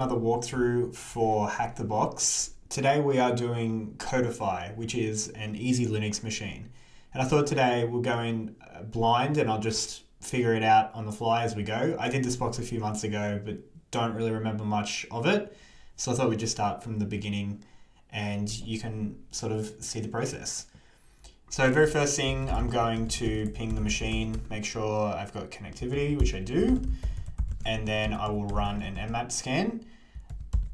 Another walkthrough for Hack the Box. Today we are doing Codify, which is an easy Linux machine. And I thought today we'll go in blind and I'll just figure it out on the fly as we go. I did this box a few months ago, but don't really remember much of it. So I thought we'd just start from the beginning and you can sort of see the process. So very first thing, I'm going to ping the machine, make sure I've got connectivity, which I do. And then I will run an nmap scan.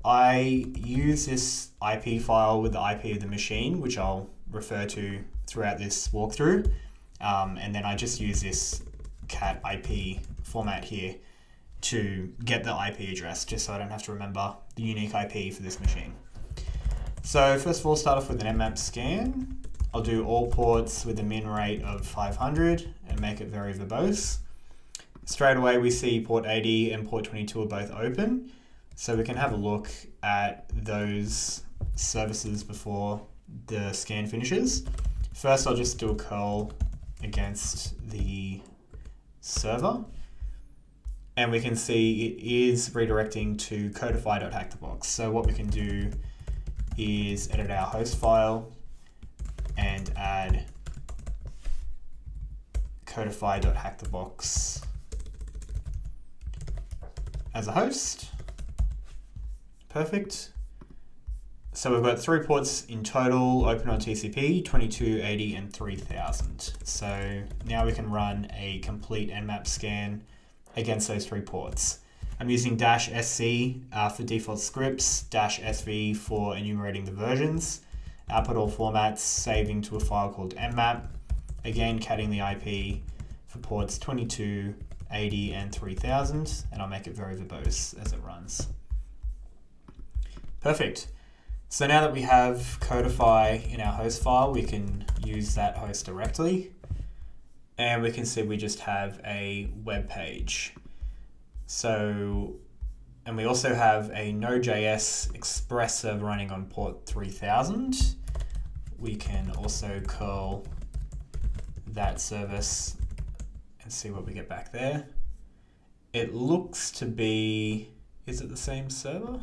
I use this IP file with the IP of the machine, which I'll refer to throughout this walkthrough. And then I just use this cat IP format here to get the IP address, just so I don't have to remember the unique IP for this machine. So first of all, start off with an nmap scan. I'll do all ports with a min rate of 500 and make it very verbose. Straight away we see port 80 and port 22 are both open, so we can have a look at those services before the scan finishes. First I'll just do a curl against the server, and we can see it is redirecting to codify.hackthebox. So what we can do is edit our host file and add codify.hackthebox as a host. Perfect. So we've got 3 ports in total open on TCP, 22, 80, and 3000. So now we can run a complete nmap scan against those 3 ports. I'm using -sc for default scripts, -sv for enumerating the versions, output all formats, saving to a file called nmap, again catting the IP for ports 22, 80 and 3000, and I'll make it very verbose as it runs. Perfect. So now that we have Codify in our host file, we can use that host directly, and we can see we just have a web page. So, and we also have a Node.js Express server running on port 3000. We can also curl that service and see what we get back there. It looks to be, is it the same server?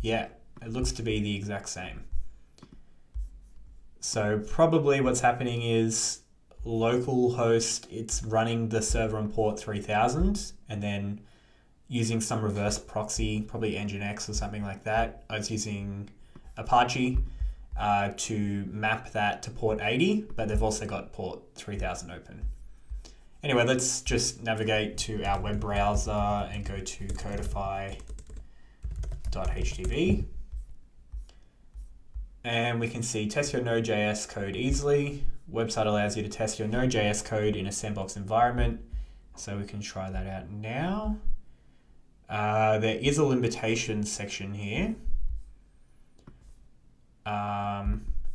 Yeah, it looks to be the exact same. So probably what's happening is localhost, it's running the server on port 3000 and then using some reverse proxy, probably Nginx or something like that. I was using Apache to map that to port 80, but they've also got port 3000 open. Anyway, let's just navigate to our web browser and go to codify.html. And we can see test your Node.js code easily. Website allows you to test your Node.js code in a sandbox environment. So we can try that out now. There is a limitation section here.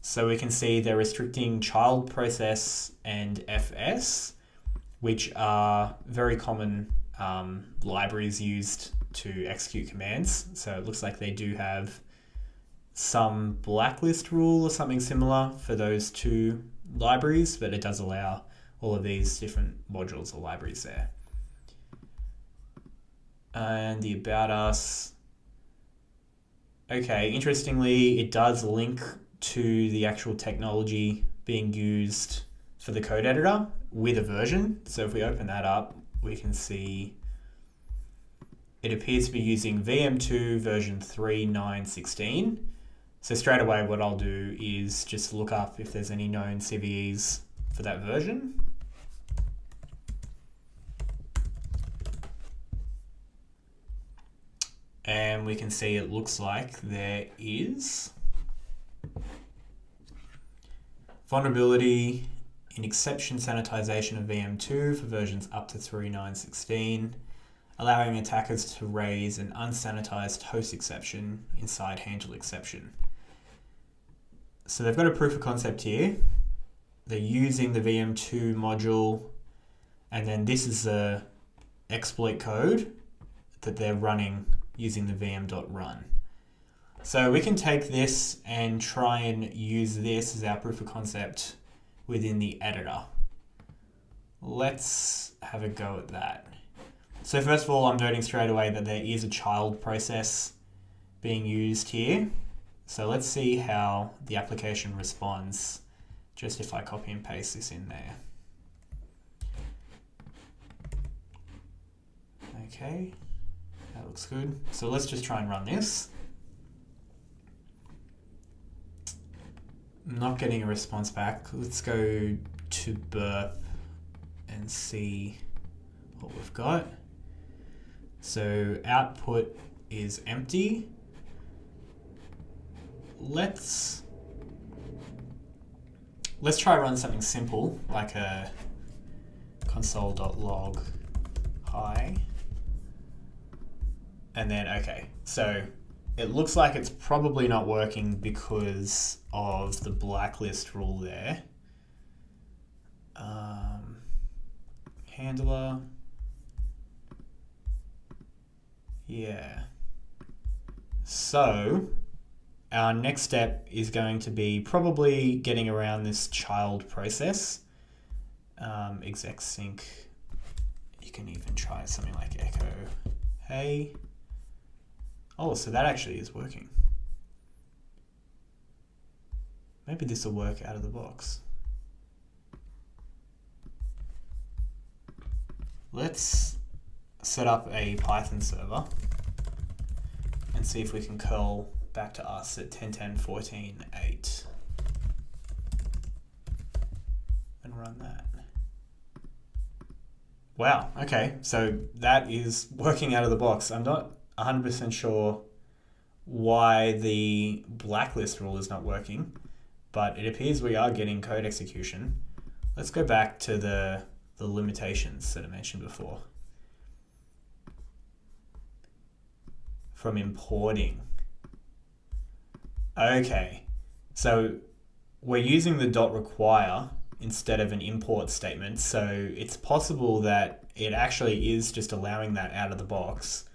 So we can see they're restricting child process and fs, which are very common libraries used to execute commands. So it looks like they do have some blacklist rule or something similar for those 2 libraries, but it does allow all of these different modules or libraries there. And the about us. Okay, interestingly, it does link to the actual technology being used for the code editor with a version. So if we open that up, we can see it appears to be using VM2 version 3.9.16. So straight away what I'll do is just look up if there's any known CVEs for that version. And we can see it looks like there is vulnerability in exception sanitization of VM2 for versions up to 3.9.16, allowing attackers to raise an unsanitized host exception inside handle exception. So they've got a proof of concept here. They're using the VM2 module, and then this is the exploit code that they're running using the vm.run. So we can take this and try and use this as our proof of concept within the editor. Let's have a go at that. So first of all, I'm noting straight away that there is a child process being used here. So let's see how the application responds just if I copy and paste this in there. Okay, that looks good. So let's just try and run this. I'm not getting a response back. Let's go to burp and see what we've got. So output is empty. Let's try run something simple like a console.log hi. And then, okay, so it looks like it's probably not working because of the blacklist rule there. Handler. Yeah. So our next step is going to be probably getting around this child process. Exec sync. You can even try something like echo hey. Oh, so that actually is working. Maybe this will work out of the box. Let's set up a Python server and see if we can curl back to us at 10.10.14.8 and run that. Wow, okay, so that is working out of the box. I'm not 100% sure why the blacklist rule is not working, but it appears we are getting code execution. Let's go back to the limitations that I mentioned before. From importing. Okay, so we're using the .require instead of an import statement, so it's possible that it actually is just allowing that out of the box.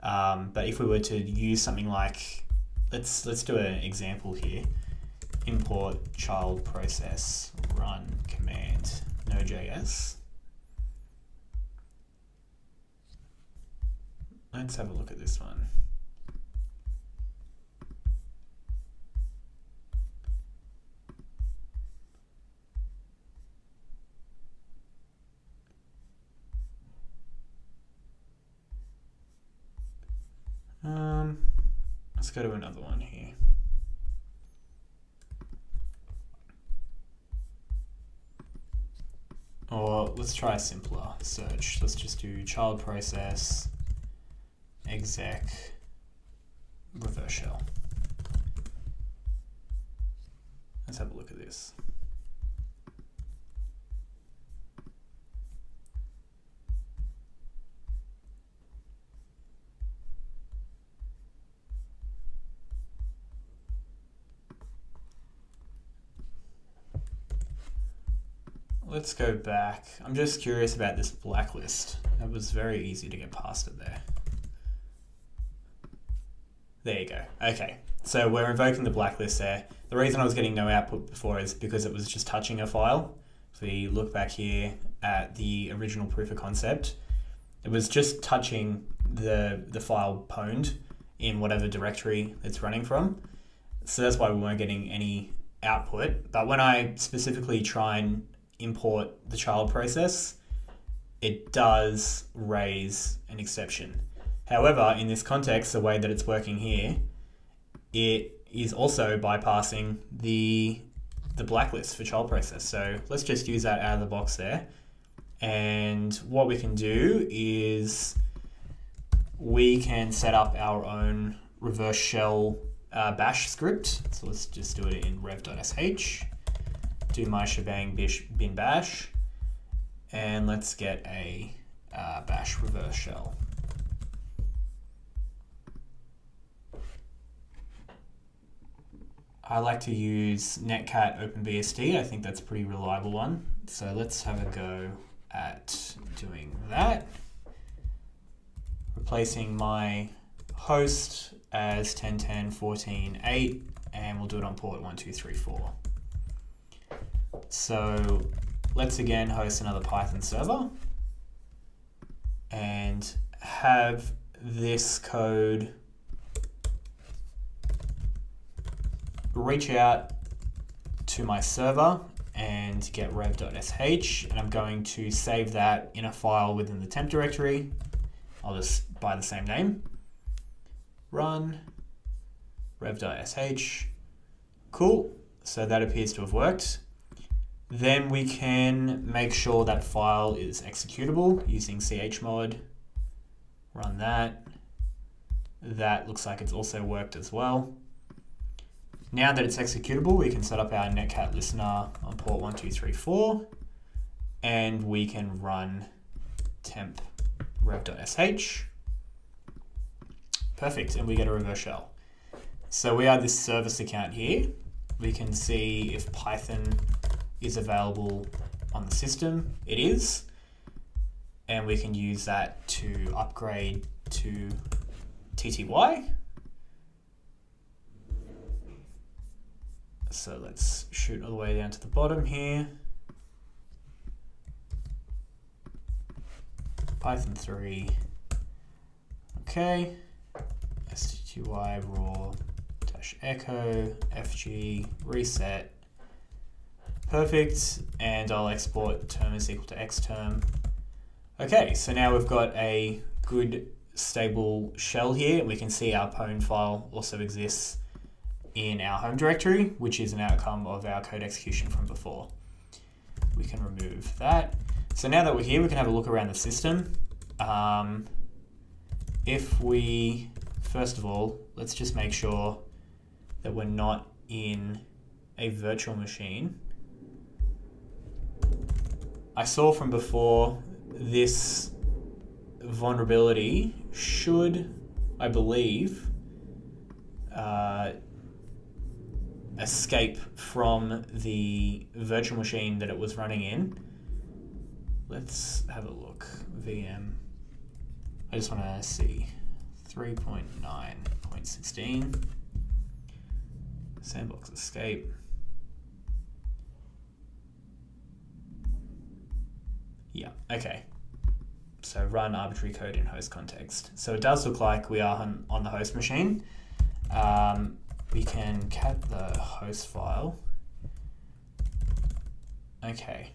But if we were to use something like, let's do an example here. Import child process run command Node.js. Let's have a look at this one. Let's go to another one here. Or let's try a simpler search. Let's just do child process exec reverse shell. Let's have a look at this. Let's go back. I'm just curious about this blacklist. It was very easy to get past it there. There you go. Okay, so we're invoking the blacklist there. The reason I was getting no output before is because it was just touching a file. If we look back here at the original proof of concept, it was just touching the file pwned in whatever directory it's running from. So that's why we weren't getting any output. But when I specifically try and import the child process, it does raise an exception. However, in this context, the way that it's working here, it is also bypassing the blacklist for child process. So let's just use that out of the box there. And what we can do is we can set up our own reverse shell bash script. So let's just do it in rev.sh. Do my shebang bin bash, and let's get a bash reverse shell. I like to use netcat openbsd. I think that's a pretty reliable one. So let's have a go at doing that. Replacing my host as 10.10.14.8, and we'll do it on port 1234. So let's again host another Python server and have this code reach out to my server and get rev.sh, and I'm going to save that in a file within the temp directory. I'll just buy the same name. Run rev.sh. Cool. So that appears to have worked. Then we can make sure that file is executable using chmod. Run that. That looks like it's also worked as well. Now that it's executable, we can set up our netcat listener on port 1234, and we can run temp rev.sh. Perfect, and we get a reverse shell. So we have this service account here. We can see if Python is available on the system. It is. And we can use that to upgrade to TTY. So let's shoot all the way down to the bottom here. Python 3. Okay. stty raw -echo fg reset. Perfect. And I'll export term is equal to xterm. Okay, so now we've got a good stable shell here, and we can see our pwn file also exists in our home directory, which is an outcome of our code execution from before. We can remove that. So now that we're here, we can have a look around the system. If we, first of all, let's just make sure that we're not in a virtual machine. I saw from before this vulnerability should, I believe, escape from the virtual machine that it was running in. Let's have a look. VM. I just want to see 3.9.16. Sandbox escape. Yeah, okay. So run arbitrary code in host context. So it does look like we are on the host machine. We can cat the host file. Okay.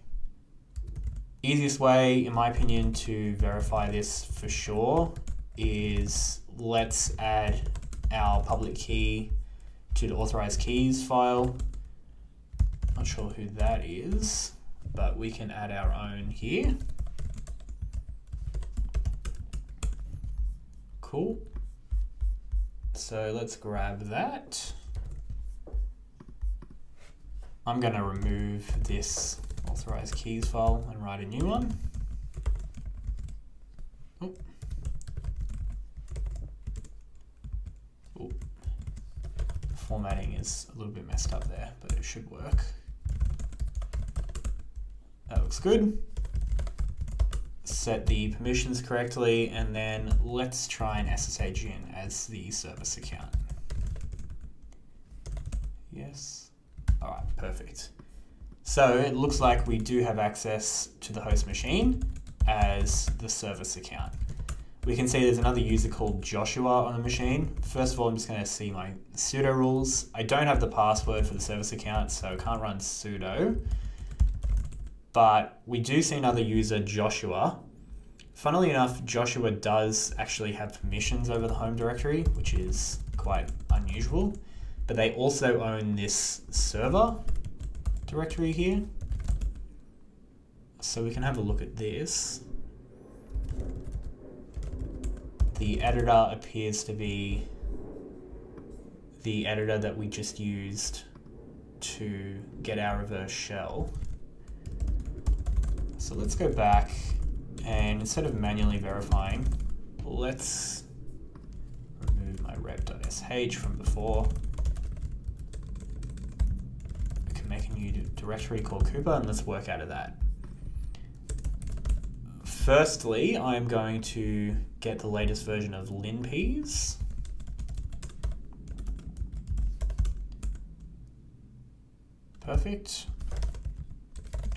Easiest way, in my opinion, to verify this for sure is let's add our public key to the authorized keys file. Not sure who that is, but we can add our own here. Cool. So let's grab that. I'm going to remove this authorized keys file and write a new one. Oh. Oh. Formatting is a little bit messed up there, but it should work. That looks good. Set the permissions correctly, and then let's try and SSH in as the service account. Yes. All right, perfect. So it looks like we do have access to the host machine as the service account. We can see there's another user called Joshua on the machine. First of all, I'm just going to see my sudo rules. I don't have the password for the service account, so I can't run sudo. But we do see another user, Joshua. Funnily enough, Joshua does actually have permissions over the home directory, which is quite unusual. But they also own this server directory here. So we can have a look at this. The editor appears to be the editor that we just used to get our reverse shell. So let's go back, and instead of manually verifying, let's remove my rev.sh from before. We can make a new directory called Cooper, and let's work out of that. Firstly, I'm going to get the latest version of linpeas. Perfect.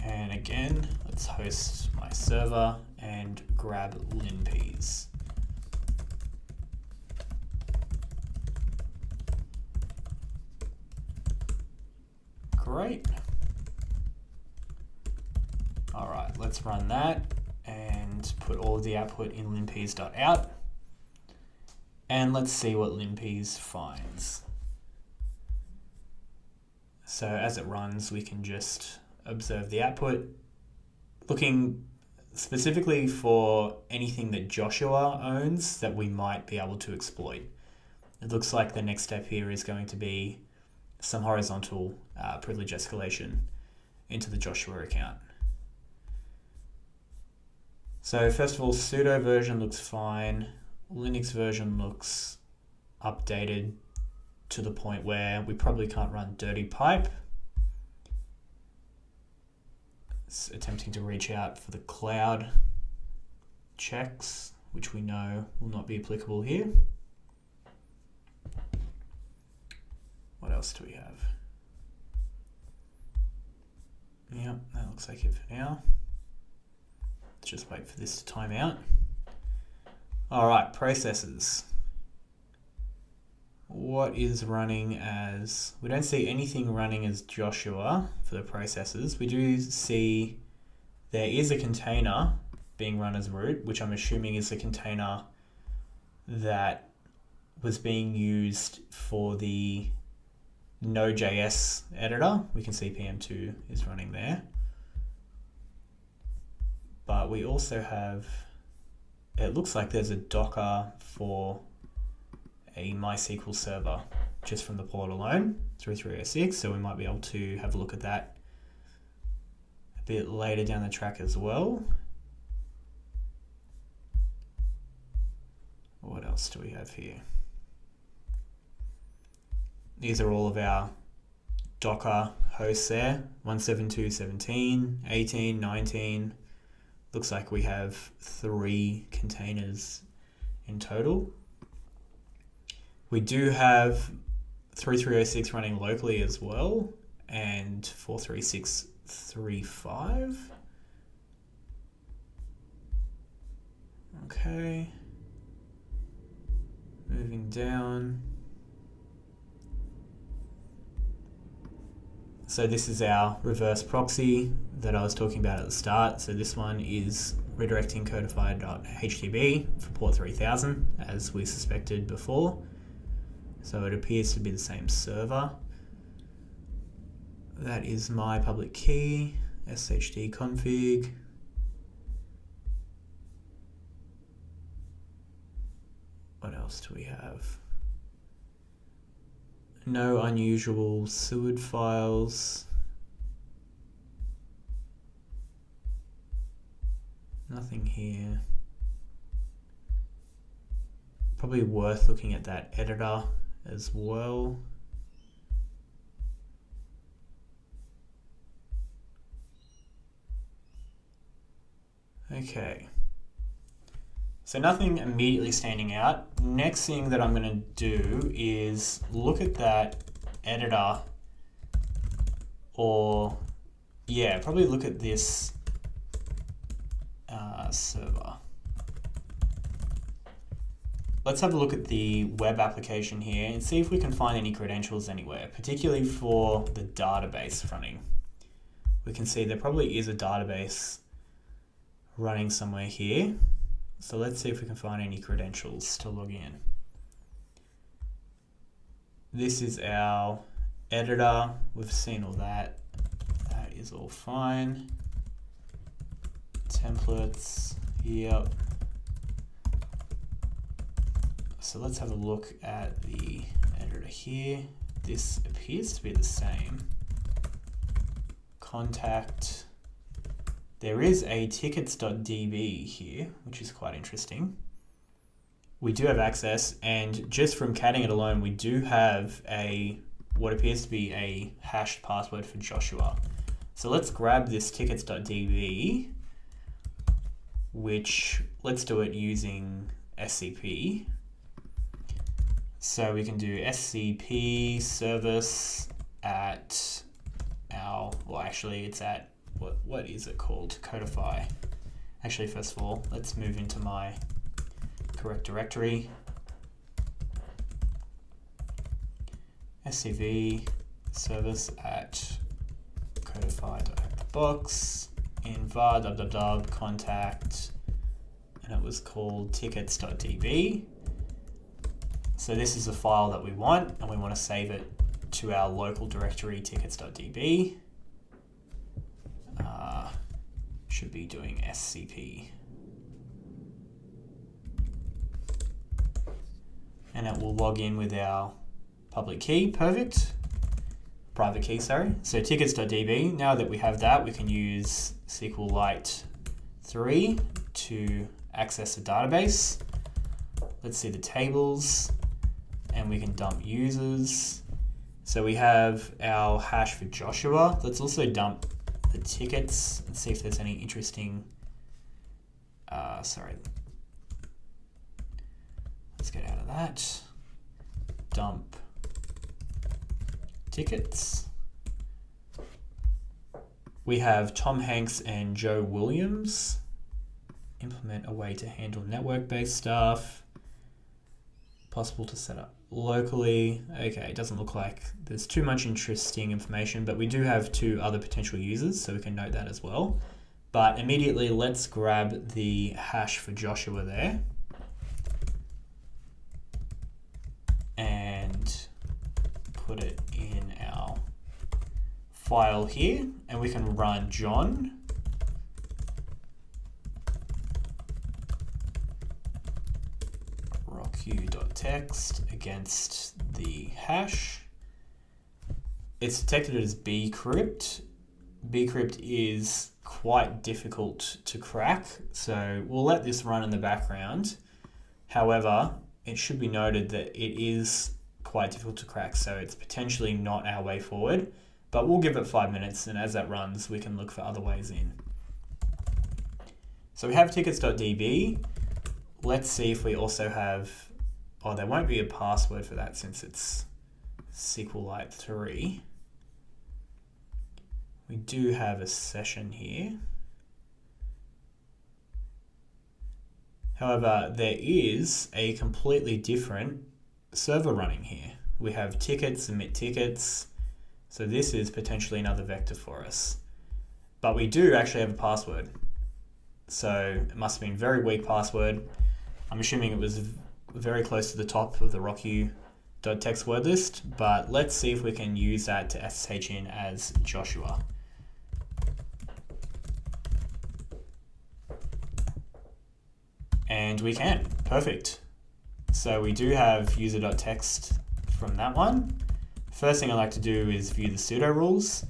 And again, let's host my server and grab linpeas. great. All right, let's run that and put all of the output in linpeas.out. And let's see what linpeas finds. So as it runs, we can just observe the output, looking specifically for anything that Joshua owns that we might be able to exploit. It looks like the next step here is going to be some horizontal privilege escalation into the Joshua account. So first of all, sudo version looks fine. Linux version looks updated to the point where we probably can't run dirty pipe. It's attempting to reach out for the cloud checks, which we know will not be applicable here. What else do we have? Yeah, that looks like it for now. Let's just wait for this to time out. All right, processes. What is running as, we don't see anything running as Joshua for the processes. We do see there is a container being run as root, which I'm assuming is the container that was being used for the Node.js editor. We can see PM2 is running there. But we also have, it looks like there's a Docker for a MySQL server just from the port alone, 3306, so we might be able to have a look at that a bit later down the track as well. What else do we have here? These are all of our Docker hosts there, 172.17, 18, 19. Looks like we have 3 containers in total. We do have 3306 running locally as well, and 43635. Okay. Moving down. So this is our reverse proxy that I was talking about at the start. So this one is redirecting codify.htb for port 3000, as we suspected before. So it appears to be the same server. That is my public key, shdconfig. config. What else do we have? No unusual sudo files. Nothing here. Probably worth looking at that editor as well. Okay. So nothing immediately standing out. Next thing that I'm going to do is look at that editor, or yeah, probably look at this server. Let's have a look at the web application here and see if we can find any credentials anywhere, particularly for the database running. We can see there probably is a database running somewhere here. So let's see if we can find any credentials to log in. This is our editor. We've seen all that. That is all fine. Templates, yep. So let's have a look at the editor here. This appears to be the same. Contact. There is a tickets.db here, which is quite interesting. We do have access, and just from catting it alone, we do have what appears to be a hashed password for Joshua. So let's grab this tickets.db, which let's do it using SCP. So we can do SCP service at our, well actually it's at, what is it called? Codify. Actually, first of all, let's move into my correct directory. SCV service at codify.hackthebox, in var www contact, and it was called tickets.db. So this is the file that we want, and we want to save it to our local directory tickets.db. Should be doing scp. And it will log in with our public key, perfect. Private key, sorry. So tickets.db, now that we have that, we can use SQLite 3 to access the database. Let's see the tables, and we can dump users. So we have our hash for Joshua. Let's also dump the tickets and see if there's any interesting, let's get out of that. Dump tickets. We have Tom Hanks and Joe Williams. Implement a way to handle network-based stuff. Possible to set up locally. Okay, it doesn't look like there's too much interesting information, but we do have 2 other potential users, so we can note that as well. But immediately, let's grab the hash for Joshua there. And put it in our file here, and we can run John. rockU.text against the hash. It's detected as bcrypt. Bcrypt is quite difficult to crack, so we'll let this run in the background. However, it should be noted that it is quite difficult to crack, so it's potentially not our way forward, but we'll give it 5 minutes, and as that runs, we can look for other ways in. So we have tickets.db. Let's see if we also have, there won't be a password for that since it's SQLite 3. We do have a session here. However, there is a completely different server running here. We have tickets, submit tickets. So this is potentially another vector for us. But we do actually have a password. So it must have been a very weak password. I'm assuming it was very close to the top of the rockU.text word list, but let's see if we can use that to SSH in as Joshua. And we can, perfect. So we do have user.text from that one. First thing I like to do is view the sudo rules.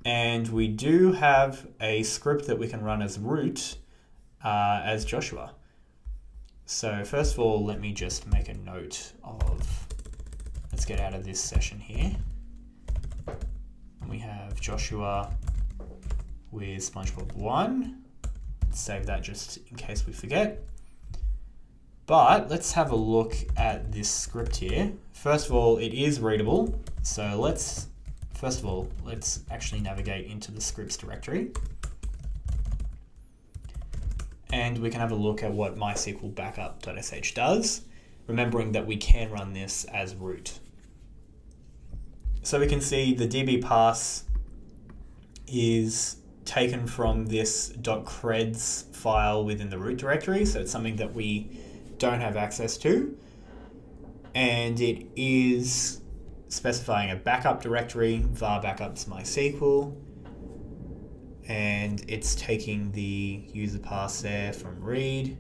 And we do have a script that we can run as root as Joshua. So first of all, let me just make a note of, let's get out of this session here. And we have Joshua with SpongeBob 1. Let's save that just in case we forget. But let's have a look at this script here. First of all, it is readable. So let's actually navigate into the scripts directory. And we can have a look at what MySQL backup.sh does, remembering that we can run this as root. So we can see the db pass is taken from this .creds file within the root directory, so it's something that we don't have access to. And it is specifying a backup directory, var backups MySQL, and it's taking the user pass there from read,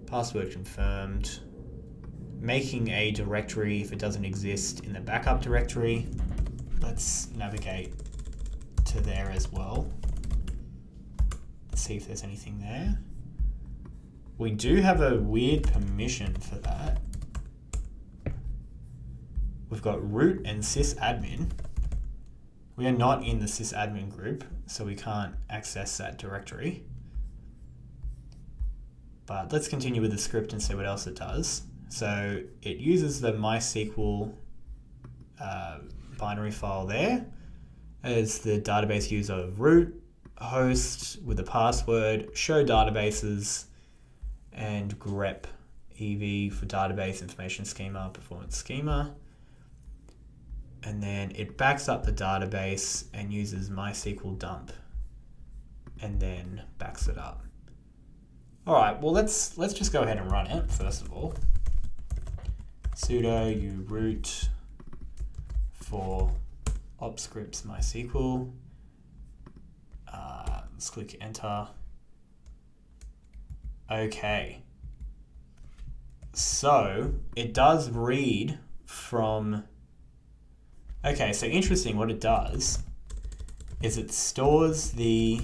password confirmed, making a directory if it doesn't exist in the backup directory. Let's navigate to there as well. Let's see if there's anything there. We do have a weird permission for that. We've got root and sysadmin. We are not in the sysadmin group, so we can't access that directory. But let's continue with the script and see what else it does. So it uses the MySQL binary file there as the database user of root, host with a password, show databases, and grep ev for database information schema, performance schema. and then it backs up the database and uses MySQL dump and then backs it up. All right, well, let's just go ahead and run it first of all. Sudo u root for op scripts MySQL. Let's click enter. Okay. So it does read from, okay, so interesting, what it does is it stores the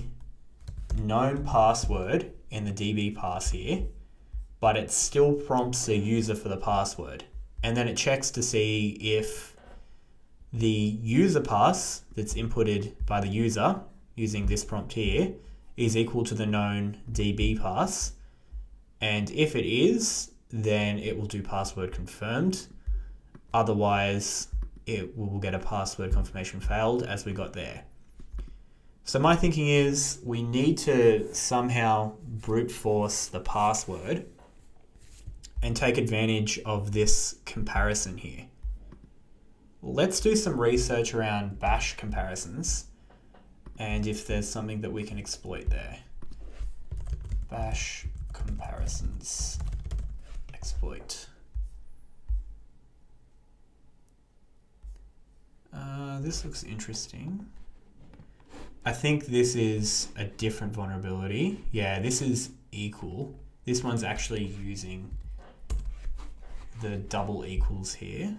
known password in the DB pass here, but it still prompts the user for the password. And then it checks to see if the user pass that's inputted by the user using this prompt here is equal to the known DB pass. And if it is, then it will do password confirmed. Otherwise, it will get a password confirmation failed, as we got there. So my thinking is we need to somehow brute force the password and take advantage of this comparison here. Let's do some research around bash comparisons and if there's something that we can exploit there. Bash comparisons exploit. This looks interesting. I think this is a different vulnerability. Yeah, this is equal. This one's actually using the double equals here.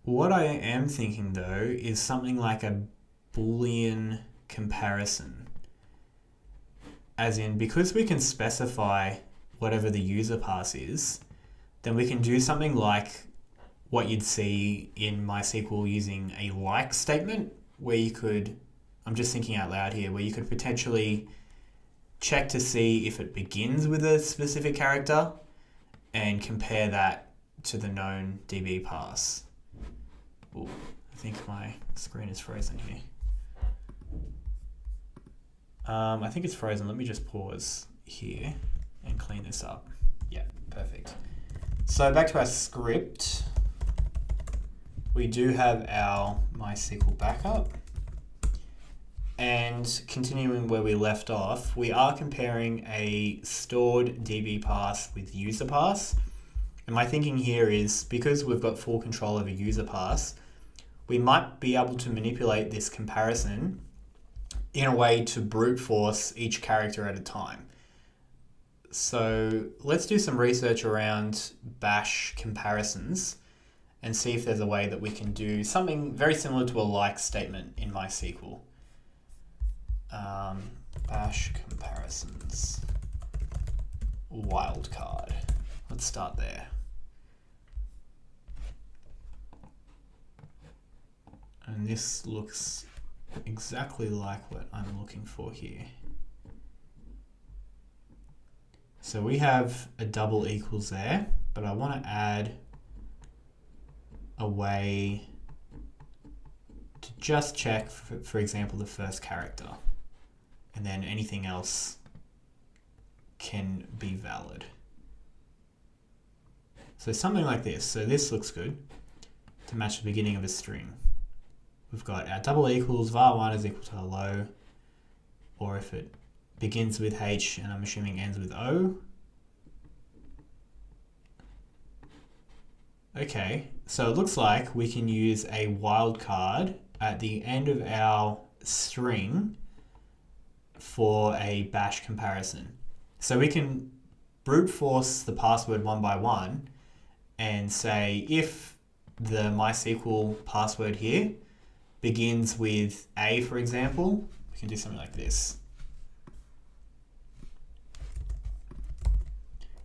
What I am thinking though is something like a Boolean comparison. As in, because we can specify whatever the user pass is, then we can do something like what you'd see in MySQL using a like statement, where you could, I'm just thinking out loud here, where you could potentially check to see if it begins with a specific character and compare that to the known DB pass. Ooh, I think my screen is frozen here. I think it's frozen. Let me just pause here and clean this up. Yeah, perfect. So back to our script. We do have our MySQL backup. And continuing where we left off, we are comparing a stored DB pass with user pass. And my thinking here is, because we've got full control over user pass, we might be able to manipulate this comparison in a way to brute force each character at a time. So let's do some research around bash comparisons and see if there's a way that we can do something very similar to a like statement in MySQL. Bash comparisons, wildcard. Let's start there. And this looks exactly like what I'm looking for here. So we have a double equals there, but I want to add a way to just check, for example, the first character, and then anything else can be valid. So something like this. So this looks good to match the beginning of a string. We've got our double equals, var1 is equal to hello, or if it begins with H and I'm assuming ends with O. Okay, so it looks like we can use a wildcard at the end of our string for a bash comparison. So we can brute force the password one by one and say if the MySQL password here begins with A, for example, we can do something like this.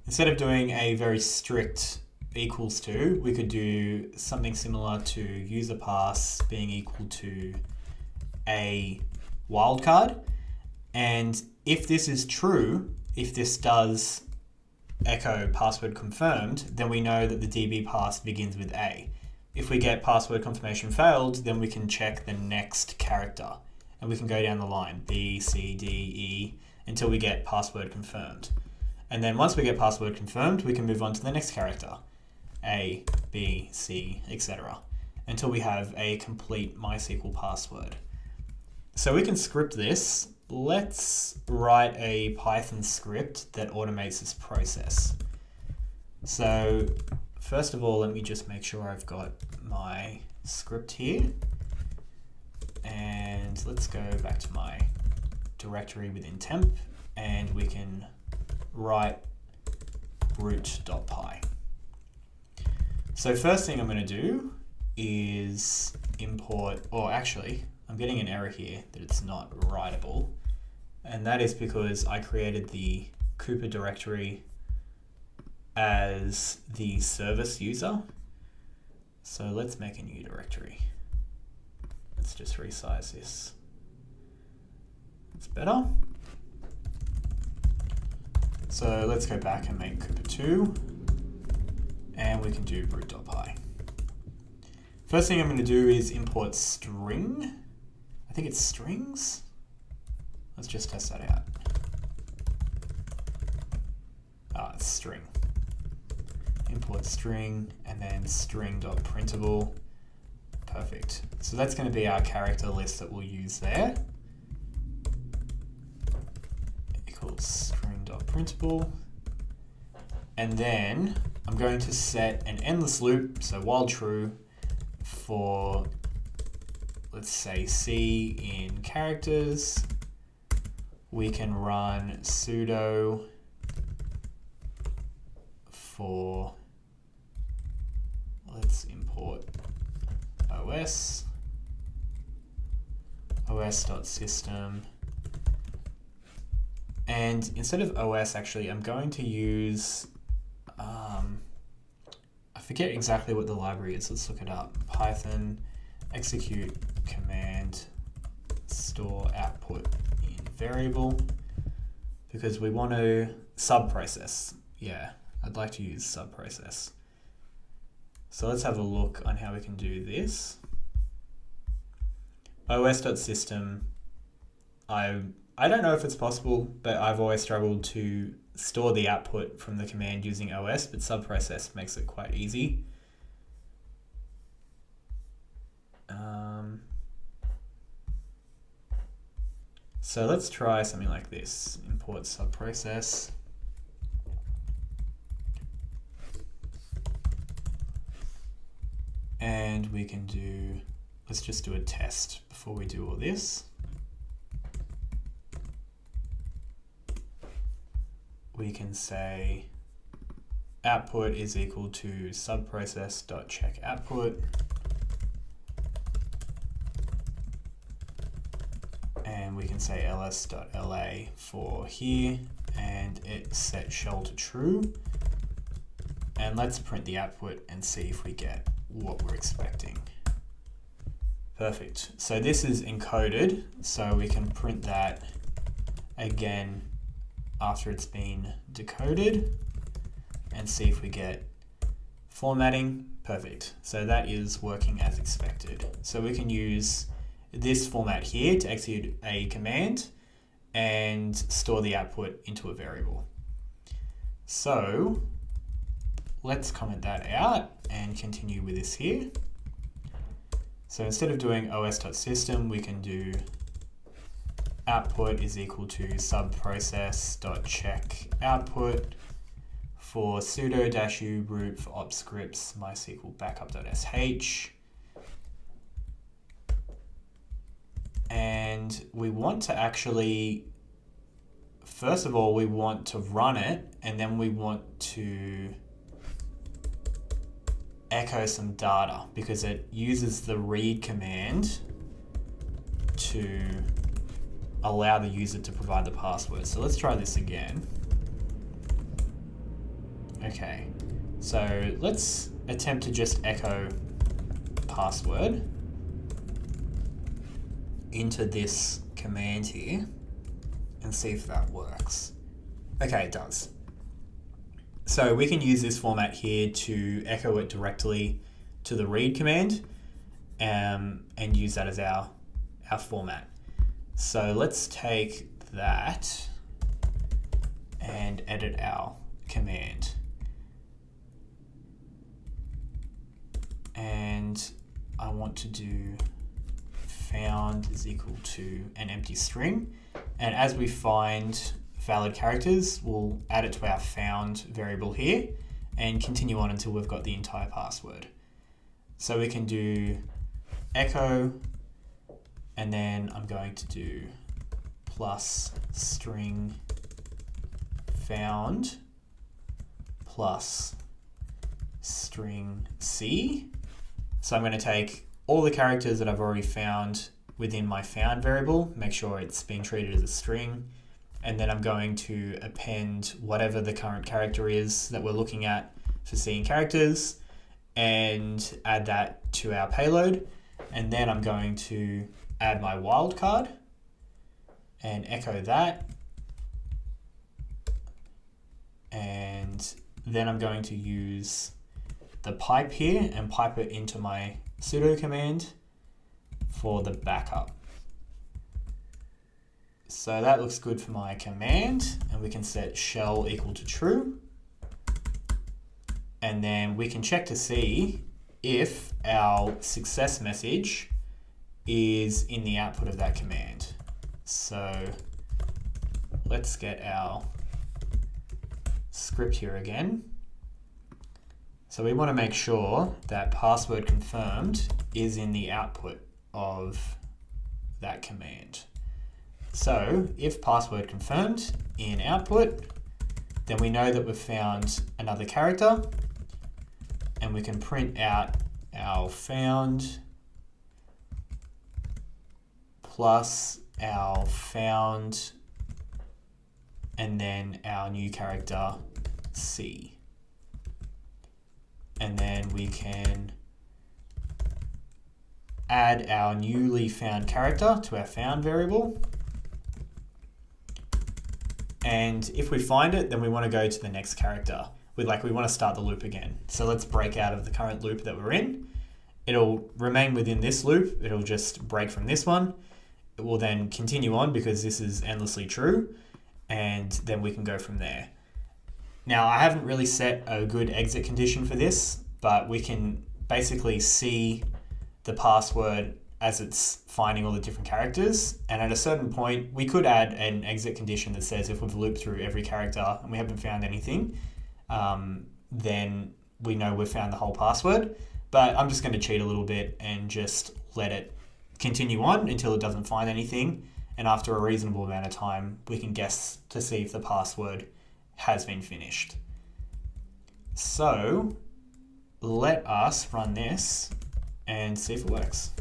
Instead of doing a very strict equals to, we could do something similar to user pass being equal to a wildcard. And if this is true, if this does echo password confirmed, then we know that the DB pass begins with A. If we get password confirmation failed, then we can check the next character and we can go down the line, B, C, D, E, until we get password confirmed. And then once we get password confirmed, we can move on to the next character, A, B, C, etc., until we have a complete MySQL password. So we can script this. Let's write a Python script that automates this process. So first of all, let me just make sure I've got my script here. And let's go back to my directory within temp, and we can write brute.py. So first thing I'm going to do is import, or actually, I'm getting an error here that it's not writable. And that is because I created the Cooper directory as the service user. So let's make a new directory. Let's just resize this. It's better. So let's go back and make Cooper2, and we can do brute.py. First thing I'm going to do is import string. I think it's strings. Let's just test that out. It's string. Import string, and then string.printable. Perfect. So that's going to be our character list that we'll use there. Equals string.printable. And then I'm going to set an endless loop, so while true, for, let's say, C in characters. We can run sudo for, let's import os.system, and instead of os, actually, I'm going to use, I forget exactly what the library is. Let's look it up. Python execute command store output in variable, because we want to subprocess. Yeah, I'd like to use subprocess. So let's have a look on how we can do this. os.system, I don't know if it's possible, but I've always struggled to store the output from the command using os, but subprocess makes it quite easy. So let's try something like this. Import subprocess. And we can do, let's just do a test before we do all this. We can say output is equal to subprocess.checkOutput. And we can say ls.la for here, and it set shell to true. And let's print the output and see if we get what we're expecting. Perfect. So this is encoded, so we can print that again after it's been decoded and see if we get formatting. Perfect. So that is working as expected. So we can use this format here to execute a command and store the output into a variable. So let's comment that out and continue with this here. So instead of doing os.system, we can do output is equal to subprocess.checkOutput for sudo-u root for op scripts mysql backup.sh. And we want to actually, first of all, we want to run it, and then we want to echo some data because it uses the read command to allow the user to provide the password. So let's try this again. Okay, so let's attempt to just echo password into this command here and see if that works. Okay, it does. So we can use this format here to echo it directly to the read command and use that as our format. So let's take that and edit our command. And I want to do found is equal to an empty string. And as we find valid characters, we'll add it to our found variable here and continue on until we've got the entire password. So we can do echo, and then I'm going to do plus string found plus string C. So I'm going to take all the characters that I've already found within my found variable, make sure it's being treated as a string, and then I'm going to append whatever the current character is that we're looking at for seeing characters and add that to our payload. And then I'm going to add my wildcard and echo that. And then I'm going to use the pipe here and pipe it into my sudo command for the backup. So that looks good for my command, and we can set shell equal to true. And then we can check to see if our success message is in the output of that command. So let's get our script here again. So we want to make sure that password confirmed is in the output of that command. So if password confirmed in output, then we know that we've found another character, and we can print out our found plus our found and then our new character C. And then we can add our newly found character to our found variable. And if we find it, then we want to go to the next character. We want to start the loop again. So let's break out of the current loop that we're in. It'll remain within this loop. It'll just break from this one. It will then continue on because this is endlessly true. And then we can go from there. Now, I haven't really set a good exit condition for this, but we can basically see the password as it's finding all the different characters. And at a certain point, we could add an exit condition that says if we've looped through every character and we haven't found anything, then we know we've found the whole password. But I'm just going to cheat a little bit and just let it continue on until it doesn't find anything. And after a reasonable amount of time, we can guess to see if the password has been finished. So let us run this and see if it works.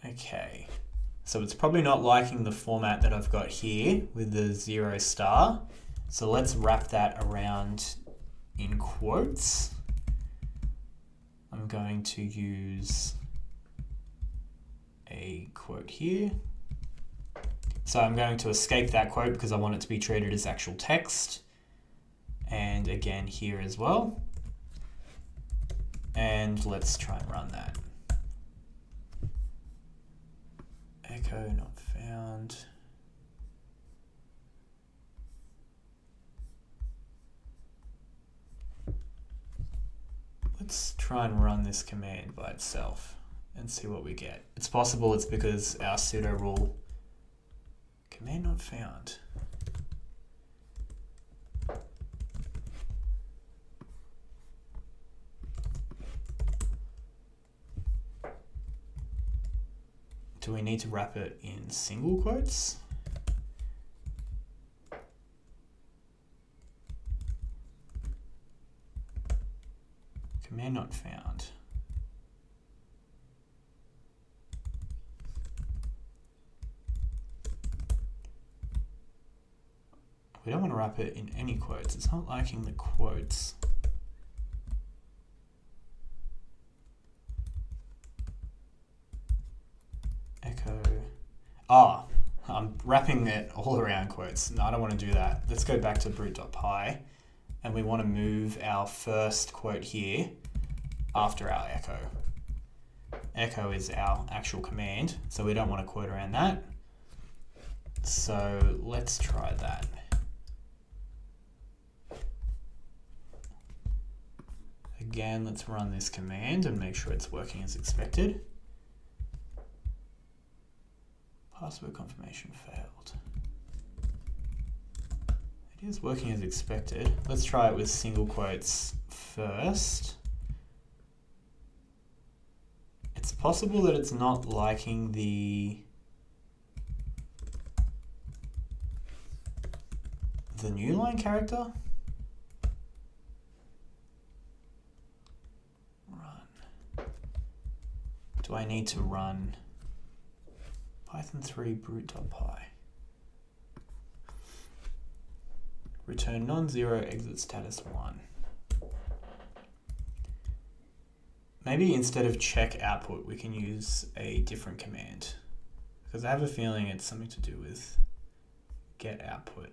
Okay, so it's probably not liking the format that I've got here with the 0 star. So let's wrap that around in quotes. I'm going to use a quote here. So I'm going to escape that quote because I want it to be treated as actual text. And again here as well. And let's try and run that. Echo not found. Let's try and run this command by itself and see what we get. It's possible it's because our sudo rule command not found. Do we need to wrap it in single quotes? Command not found. We don't want to wrap it in any quotes. It's not liking the quotes. Echo. Oh, I'm wrapping it all around quotes. No, I don't want to do that. Let's go back to brute.py, and we want to move our first quote here after our echo. Echo is our actual command, so we don't want to quote around that. So let's try that. Again, let's run this command and make sure it's working as expected. Password confirmation failed. It is working as expected. Let's try it with single quotes first. It's possible that it's not liking the new line character. Run. Do I need to run Python 3 brute.py? Return non-zero, exit status 1. Maybe instead of check output, we can use a different command, because I have a feeling it's something to do with get output.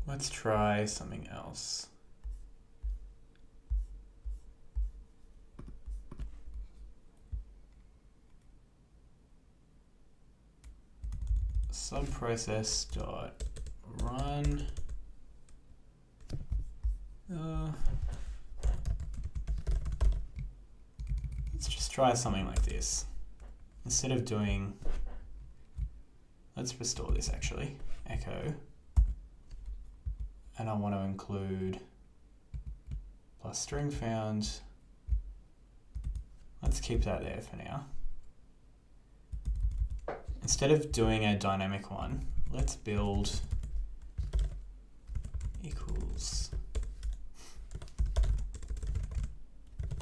Let's try something else. Subprocess.run. Let's just try something like this. Instead of doing, let's restore this actually, echo. And I want to include plus string found. Let's keep that there for now. Instead of doing a dynamic one, let's build equals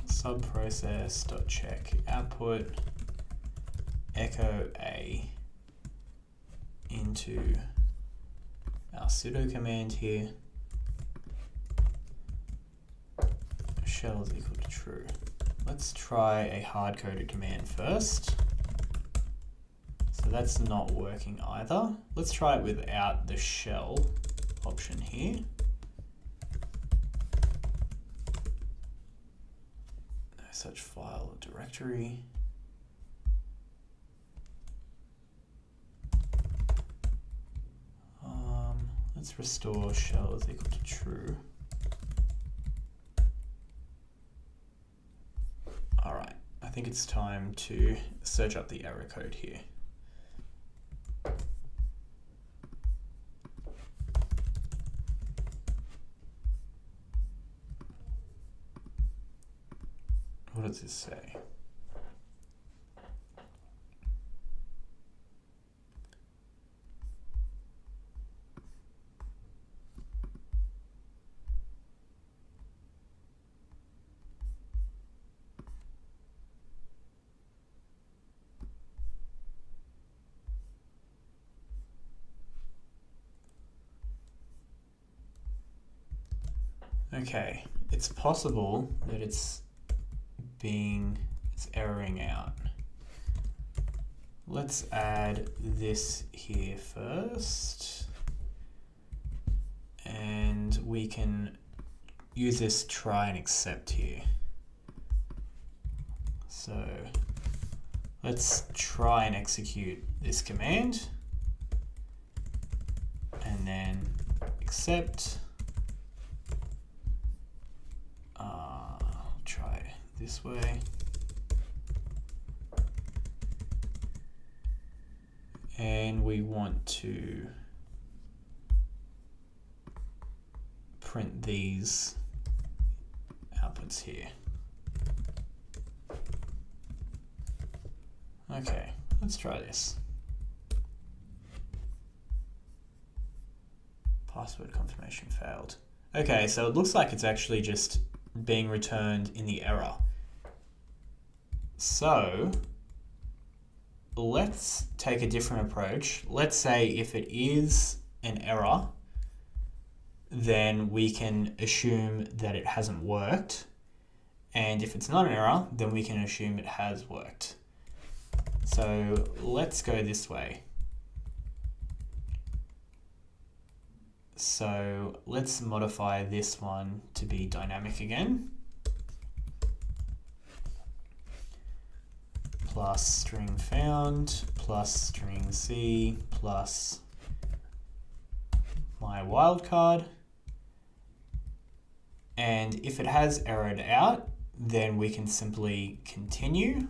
subprocess.check output echo a into our sudo command here. Shell is equal to true. Let's try a hard-coded command first. So that's not working either. Let's try it without the shell option here. No such file or directory. Let's restore shell is equal to true. All right, I think it's time to search up the error code here. What does this say? Okay, it's possible that it's erroring out. Let's add this here first, and we can use this try and accept here. So let's try and execute this command, and then accept. Try this way. And we want to print these outputs here. Okay, let's try this. Password confirmation failed. Okay, so it looks like it's actually just being returned in the error. So let's take a different approach. Let's say if it is an error, then we can assume that it hasn't worked. And if it's not an error, then we can assume it has worked. So let's go this way. So let's modify this one to be dynamic again. Plus string found, plus string C, plus my wildcard. And if it has errored out, then we can simply continue.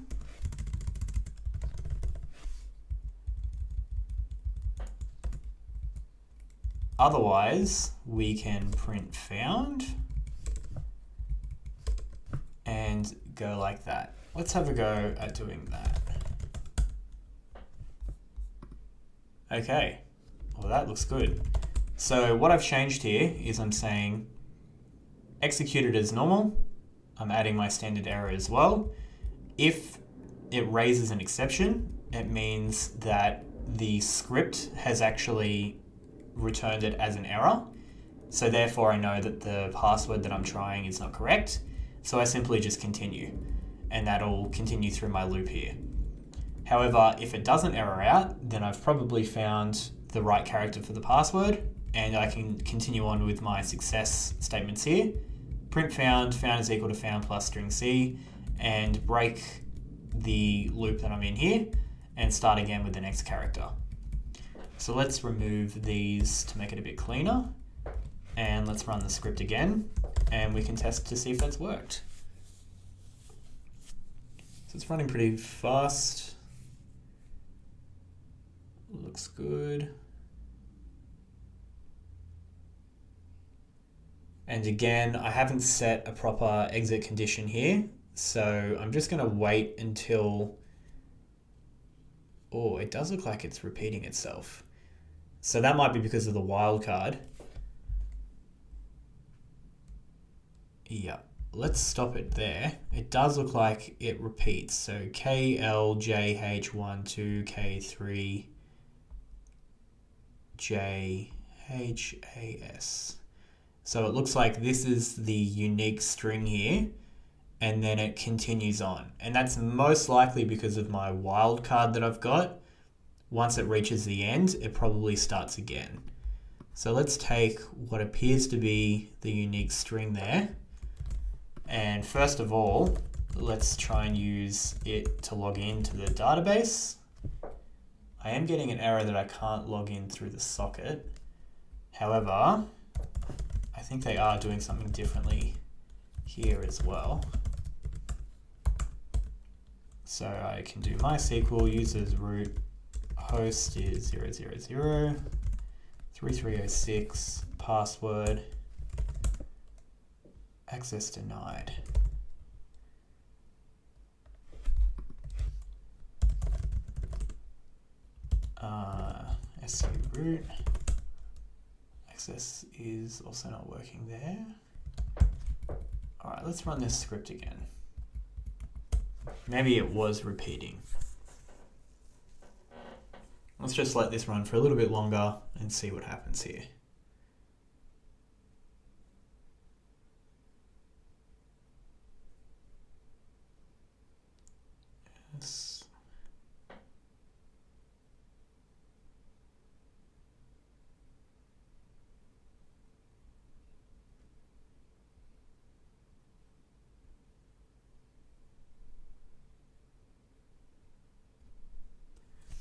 Otherwise, we can print found and go like that. Let's have a go at doing that. Okay, well that looks good. So what I've changed here is I'm saying execute it as normal. I'm adding my standard error as well. If it raises an exception, it means that the script has actually returned it as an error. So therefore I know that the password that I'm trying is not correct. So I simply just continue, and that'll continue through my loop here. However, if it doesn't error out, then I've probably found the right character for the password, and I can continue on with my success statements here. Print found is equal to found plus string C, and break the loop that I'm in here and start again with the next character. So let's remove these to make it a bit cleaner, and let's run the script again, and we can test to see if that's worked. So it's running pretty fast. Looks good. And again, I haven't set a proper exit condition here, so I'm just going to wait until... Oh, it does look like it's repeating itself. So that might be because of the wildcard. Yeah, let's stop it there. It does look like it repeats. So KLJH12, K3, JHAS. So it looks like this is the unique string here, and then it continues on. And that's most likely because of my wildcard that I've got. Once it reaches the end, it probably starts again. So let's take what appears to be the unique string there. And first of all, let's try and use it to log into the database. I am getting an error that I can't log in through the socket. However, I think they are doing something differently here as well. So I can do MySQL users root host is 0003306 password access denied. Su root access is also not working there. All right, let's run this script again. Maybe it was repeating. Let's just let this run for a little bit longer and see what happens here. Yes.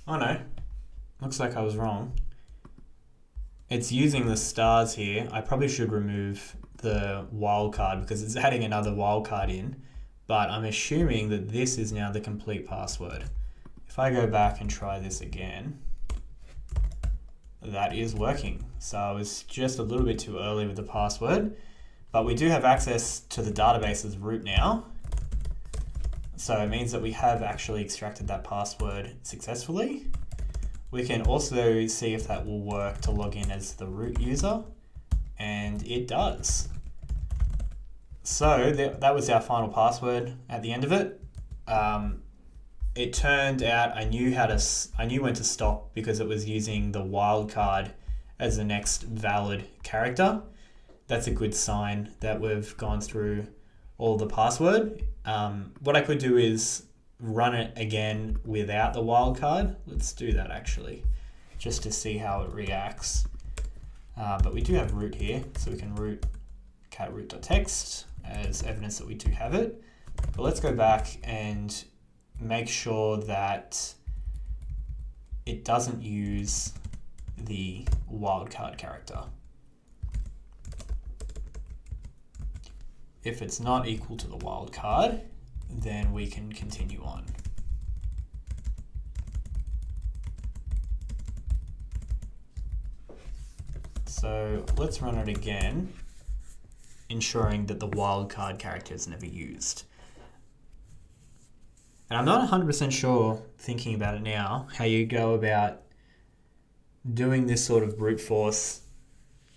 Oh no, looks like I was wrong. It's using the stars here. I probably should remove the wildcard because it's adding another wildcard in, but I'm assuming that this is now the complete password. If I go back and try this again, that is working. So I was just a little bit too early with the password, but we do have access to the database's root now. So it means that we have actually extracted that password successfully. We can also see if that will work to log in as the root user, and it does. So that was our final password at the end of it. It turned out I knew when to stop because it was using the wildcard as the next valid character. That's a good sign that we've gone through all the password. What I could do is run it again without the wildcard. Let's do that actually, just to see how it reacts. but we do have root here, so we can root cat root.text as evidence that we do have it. But let's go back and make sure that it doesn't use the wildcard character. If it's not equal to the wildcard, then we can continue on. So let's run it again, ensuring that the wildcard character is never used. And I'm not 100% sure, thinking about it now, how you go about doing this sort of brute force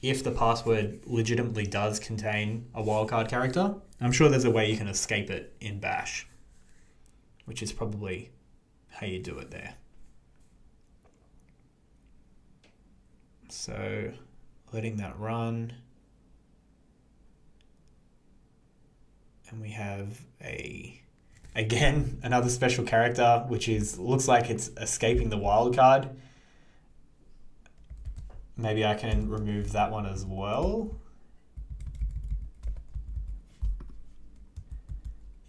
if the password legitimately does contain a wildcard character. I'm sure there's a way you can escape it in Bash, which is probably how you do it there. So letting that run. And we have again, another special character, which looks like it's escaping the wildcard. Maybe I can remove that one as well.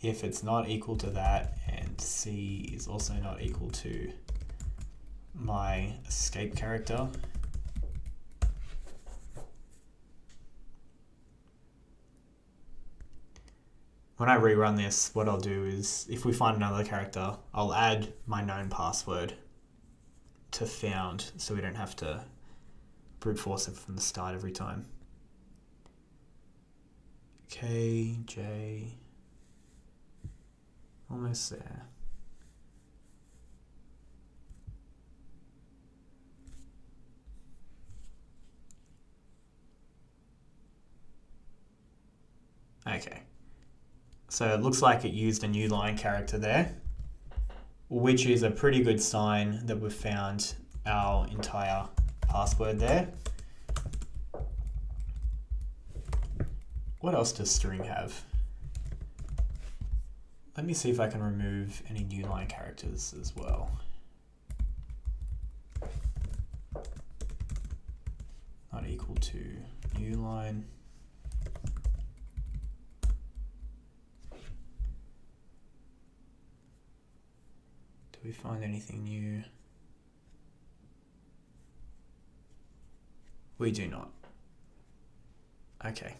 If it's not equal to that, and C is also not equal to my escape character. When I rerun this, what I'll do is, if we find another character, I'll add my known password to found, so we don't have to brute force it from the start every time. K, J, almost there. Okay. So it looks like it used a new line character there, which is a pretty good sign that we've found our entire password there. What else does string have? Let me see if I can remove any new line characters as well. Not equal to new line. Do we find anything new? We do not. Okay.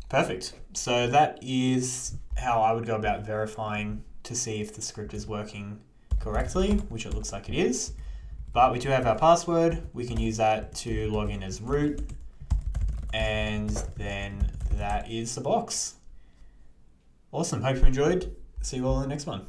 Perfect. So that is how I would go about verifying to see if the script is working correctly, which it looks like it is. But we do have our password. We can use that to log in as root. And then that is the box. Awesome. Hope you enjoyed. See you all in the next one.